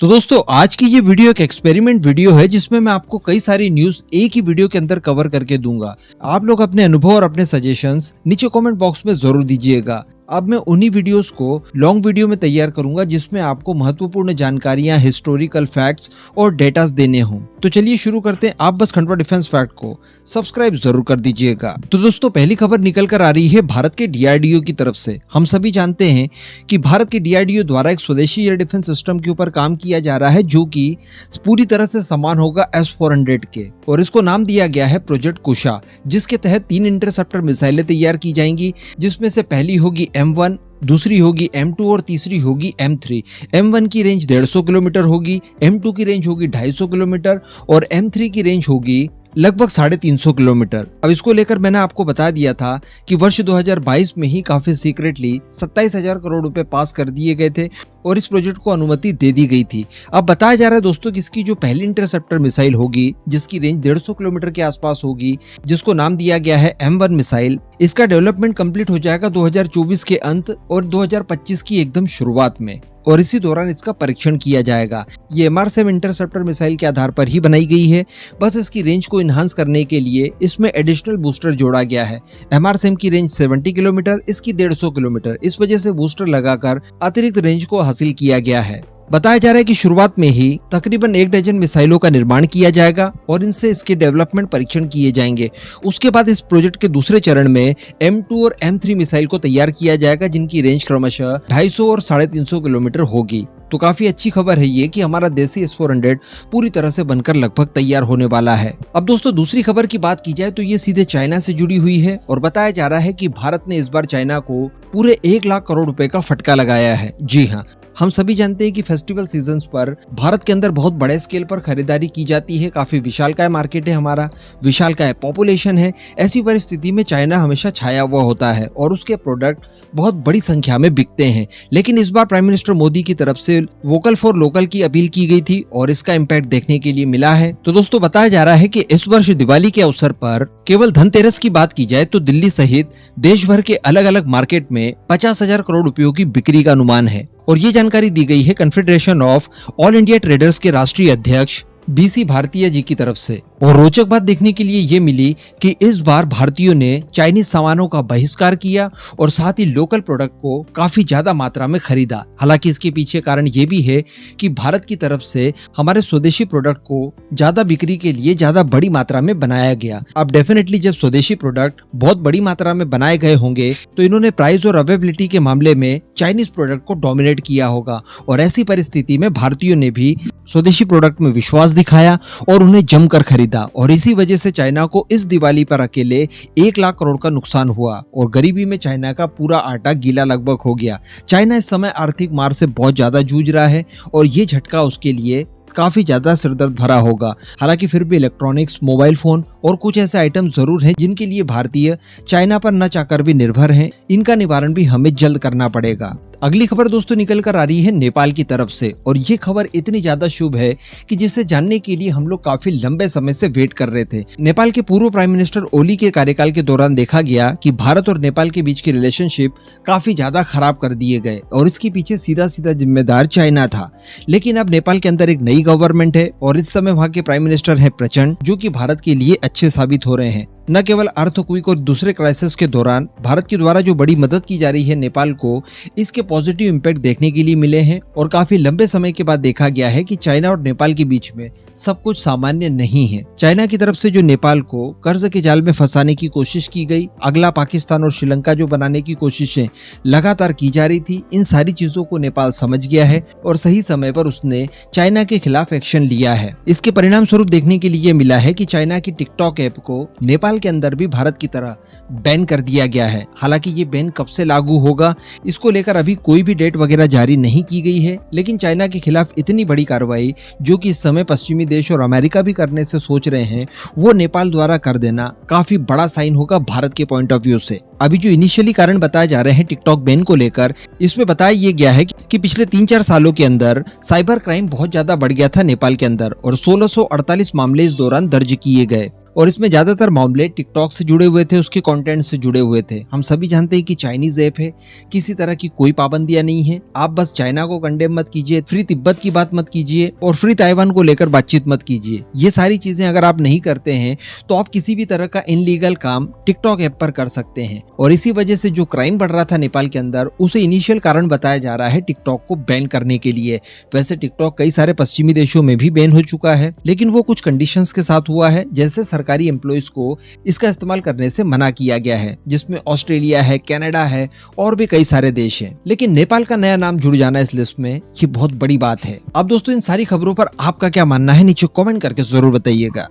तो दोस्तों आज की ये वीडियो एक एक्सपेरिमेंट वीडियो है जिसमें मैं आपको कई सारी न्यूज एक ही वीडियो के अंदर कवर करके दूंगा। आप लोग अपने अनुभव और अपने सजेशंस नीचे कमेंट बॉक्स में जरूर दीजिएगा। अब मैं उन्हीं वीडियोस को लॉन्ग वीडियो में तैयार करूंगा जिसमें आपको महत्वपूर्ण जानकारियां, हिस्टोरिकल फैक्ट्स और डेटास देने हों। तो चलिए शुरू करते हैं। आप बस खंडवा डिफेंस फैक्ट को सब्सक्राइब जरूर कर दीजिएगा। तो दोस्तों पहली खबर निकल कर आ रही है भारत के DRDO की तरफ से। हम सभी जानते हैं कि भारत के DRDO द्वारा एक स्वदेशी एयर डिफेंस सिस्टम के ऊपर काम किया जा रहा है जो कि पूरी तरह से समान होगा S-400 के, और इसको नाम दिया गया है प्रोजेक्ट कुशा, जिसके तहत 3 इंटरसेप्टर मिसाइलें तैयार की जाएंगी, जिसमें से पहली होगी M1, दूसरी होगी M2 और तीसरी होगी M3। M1 की रेंज 150 किलोमीटर होगी, M2 की रेंज होगी 250 किलोमीटर और M3 की रेंज होगी लगभग 350 किलोमीटर। अब इसको लेकर मैंने आपको बता दिया था कि वर्ष 2022 में ही काफी सीक्रेटली 27,000 करोड़ रुपए पास कर दिए गए थे और इस प्रोजेक्ट को अनुमति दे दी गई थी। अब बताया जा रहा है दोस्तों कि इसकी जो पहली इंटरसेप्टर मिसाइल होगी जिसकी रेंज 150 किलोमीटर के आसपास होगी, जिसको नाम दिया गया है M1 मिसाइल, इसका डेवलपमेंट कंप्लीट हो जाएगा 2024 के अंत और 2025 की एकदम शुरुआत में, और इसी दौरान इसका परीक्षण किया जाएगा। ये MR7 इंटरसेप्टर मिसाइल के आधार पर ही बनाई गई है। बस इसकी रेंज को इनहांस करने के लिए इसमें एडिशनल बूस्टर जोड़ा गया है। MR7 की रेंज 70 किलोमीटर, इसकी 150 किलोमीटर, इस वजह से बूस्टर लगाकर अतिरिक्त रेंज को हासिल किया गया है। बताया जा रहा है कि शुरुआत में ही तकरीबन 1 डजन मिसाइलों का निर्माण किया जाएगा और इनसे इसके डेवलपमेंट परीक्षण किए जाएंगे। उसके बाद इस प्रोजेक्ट के दूसरे चरण में M2 और M3 मिसाइल को तैयार किया जाएगा, जिनकी रेंज क्रमशः 250 और 350 किलोमीटर होगी। तो काफी अच्छी खबर है ये कि हमारा देसी S-400 पूरी तरह से बनकर लगभग तैयार होने वाला है। अब दोस्तों दूसरी खबर की बात की जाए तो ये सीधे चाइना से जुड़ी हुई है और बताया जा रहा है कि भारत ने इस बार चाइना को पूरे 1 लाख करोड़ रुपए का फटका लगाया है। जी हाँ, हम सभी जानते हैं कि फेस्टिवल सीजन्स पर भारत के अंदर बहुत बड़े स्केल पर खरीदारी की जाती है। काफी विशालकाय मार्केट है हमारा, विशालकाय पॉपुलेशन है। ऐसी परिस्थिति में चाइना हमेशा छाया हुआ होता है और उसके प्रोडक्ट बहुत बड़ी संख्या में बिकते हैं। लेकिन इस बार प्राइम मिनिस्टर मोदी की तरफ से वोकल फॉर लोकल की अपील की गई थी और इसका इम्पैक्ट देखने के लिए मिला है। तो दोस्तों बताया जा रहा है कि इस वर्ष दिवाली के अवसर पर केवल धनतेरस की बात की जाए तो दिल्ली सहित देश भर के अलग अलग मार्केट में 50,000 करोड़ रुपयों की बिक्री का अनुमान है। और ये जानकारी दी गई है confederation of all India traders के राष्ट्रीय अध्यक्ष BC भारतीय जी की तरफ से। और रोचक बात देखने के लिए ये मिली कि इस बार भारतीयों ने चाइनीज सामानों का बहिष्कार किया और साथ ही लोकल प्रोडक्ट को काफी ज्यादा मात्रा में खरीदा। हालांकि इसके पीछे कारण ये भी है कि भारत की तरफ से हमारे स्वदेशी प्रोडक्ट को ज्यादा बिक्री के लिए ज्यादा बड़ी मात्रा में बनाया गया। अब डेफिनेटली जब स्वदेशी प्रोडक्ट बहुत बड़ी मात्रा में बनाए गए होंगे तो इन्होंने प्राइस और अवेलेबिलिटी के मामले में चाइनीज प्रोडक्ट को डोमिनेट किया होगा, और ऐसी परिस्थिति में भारतीयों ने भी स्वदेशी प्रोडक्ट में विश्वास दिखाया और उन्हें जमकर खरीदा, और इसी वजह से चाइना को इस दिवाली पर अकेले 1 लाख करोड़ का नुकसान हुआ और गरीबी में चाइना का पूरा आटा गीला लगभग हो गया। चाइना इस समय आर्थिक मार से बहुत ज्यादा जूझ रहा है और ये झटका उसके लिए काफी ज्यादा सिरदर्द भरा होगा। हालांकि फिर भी इलेक्ट्रॉनिक्स, मोबाइल फोन और कुछ ऐसे आइटम जरूर हैं जिनके लिए भारतीय चाइना पर न चाहकर भी निर्भर हैं। इनका निवारण भी हमें जल्द करना पड़ेगा। अगली खबर दोस्तों निकल कर आ रही है नेपाल की तरफ से, और ये खबर इतनी ज्यादा शुभ है कि जिसे जानने के लिए हम लोग काफी लंबे समय से वेट कर रहे थे। नेपाल के पूर्व प्राइम मिनिस्टर ओली के कार्यकाल के दौरान देखा गया कि भारत और नेपाल के बीच की रिलेशनशिप काफी ज्यादा खराब कर दिए गए और इसके पीछे सीधा सीधा जिम्मेदार चाइना था। लेकिन अब नेपाल के अंदर एक नई गवर्नमेंट है और इस समय वहाँ के प्राइम मिनिस्टर है प्रचंड, जो कि भारत के लिए अच्छे साबित हो रहे हैं। न केवल अर्थक्वेक और दूसरे क्राइसिस के दौरान भारत के द्वारा जो बड़ी मदद की जा रही है नेपाल को, इसके पॉजिटिव इम्पैक्ट देखने के लिए मिले हैं और काफी लंबे समय के बाद देखा गया है कि चाइना और नेपाल के बीच में सब कुछ सामान्य नहीं है। चाइना की तरफ से जो नेपाल को कर्ज के जाल में फंसाने की कोशिश की गई, अगला पाकिस्तान और श्रीलंका जो बनाने की कोशिशें लगातार की जा रही थी, इन सारी चीजों को नेपाल समझ गया है और सही समय पर उसने चाइना के खिलाफ एक्शन लिया है। इसके परिणाम स्वरूप देखने के लिए मिला है कि चाइना की टिकटॉक ऐप को नेपाल के अंदर भी भारत की तरह बैन कर दिया गया है। हालांकि ये बैन कब से लागू होगा इसको लेकर अभी कोई भी डेट वगैरह जारी नहीं की गई है, लेकिन चाइना के खिलाफ इतनी बड़ी कार्रवाई जो कि इस समय पश्चिमी देश और अमेरिका भी करने से सोच रहे हैं, वो नेपाल द्वारा कर देना काफी बड़ा साइन होगा भारत के पॉइंट ऑफ व्यू से। अभी जो इनिशियली कारण बताए जा रहे हैं टिकटॉक बैन को लेकर, इसमें बताया ये गया है कि पिछले 3-4 सालों के अंदर साइबर क्राइम बहुत ज्यादा बढ़ गया था नेपाल के अंदर और 1648 मामले इस दौरान दर्ज किए गए और इसमें ज्यादातर मामले टिकटॉक से जुड़े हुए थे, उसके कंटेंट से जुड़े हुए थे। हम सभी जानते हैं कि चाइनीज ऐप है, किसी तरह की कोई पाबंदियां नहीं है। आप बस चाइना को कंडेम मत कीजिए, फ्री तिब्बत की बात मत कीजिए और फ्री ताइवान को लेकर बातचीत मत कीजिए। ये सारी चीजें अगर आप नहीं करते हैं तो आप किसी भी तरह का इनलीगल काम टिकटॉक ऐप पर कर सकते हैं। और इसी वजह से जो क्राइम बढ़ रहा था नेपाल के अंदर, उसे इनिशियल कारण बताया जा रहा है टिकटॉक को बैन करने के लिए। वैसे टिकटॉक कई सारे पश्चिमी देशों में भी बैन हो चुका है, लेकिन वो कुछ कंडीशंस के साथ हुआ है। जैसे सरकारी एम्प्लॉइज को इसका इस्तेमाल करने से मना किया गया है, जिसमें ऑस्ट्रेलिया है, कनाडा है और भी कई सारे देश हैं। लेकिन नेपाल का नया नाम जुड़ जाना इस लिस्ट में ये बहुत बड़ी बात है। अब दोस्तों इन सारी खबरों पर आपका क्या मानना है, नीचे कमेंट करके जरूर बताइएगा।